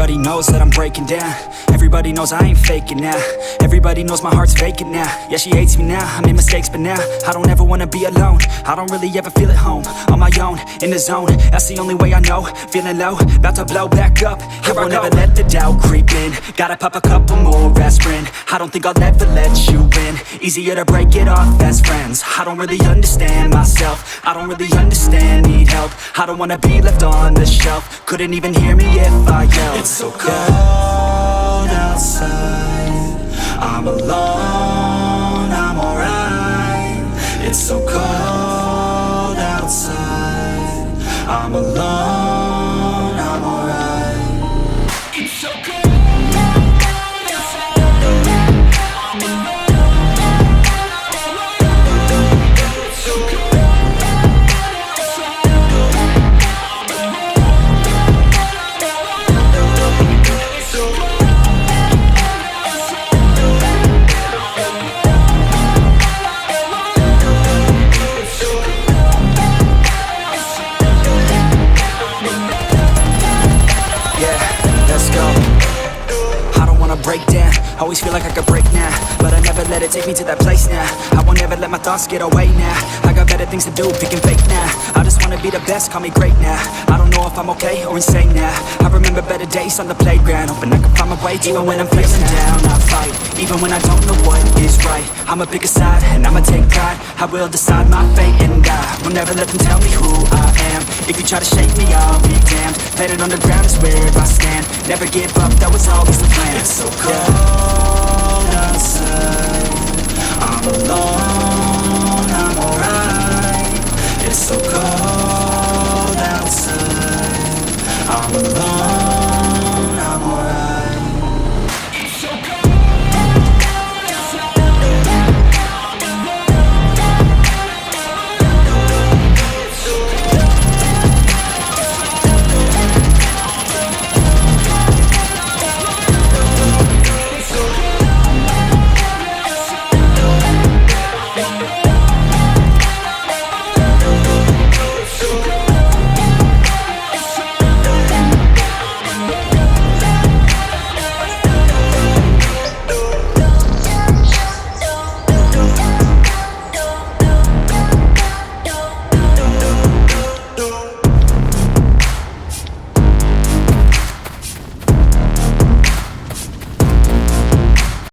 Everybody knows that I'm breaking down. Everybody knows I ain't faking now. Everybody knows my heart's vacant now. Yeah, she hates me now, I made mistakes but now I don't ever wanna be alone. I don't really ever feel at home. On my own, in the zone, that's the only way I know. Feeling low, about to blow back up. I won't ever let the doubt creep in. Gotta pop a couple more aspirin. I don't think I'll ever let you in. Easier to break it off best friends. I don't really understand myself. I don't really understand, need help. I don't wanna be left on the shelf. Couldn't even hear me if I yelled. It's so cold outside, I'm alone, I'm alright. It's so cold outside, I'm alone, I'm alright. It's so cold. Break down, always feel like I could break now, but I never let it take me to that place now. I won't ever let my thoughts get away now. I got better things to do, picking fake now. I just wanna be the best, call me great now. I don't know if I'm okay or insane now. I remember better days on the playground, hoping I can find my way even when I'm feeling down. I fight, even when I don't know what is right. I'ma pick a side, and I'ma take pride. I will decide my fate, and I will never let them tell me who I am. If you try to shake me, I'll be damned. Planet on the ground is where I stand. Never give up, that was always the plan. It's so cold outside, I'm alone.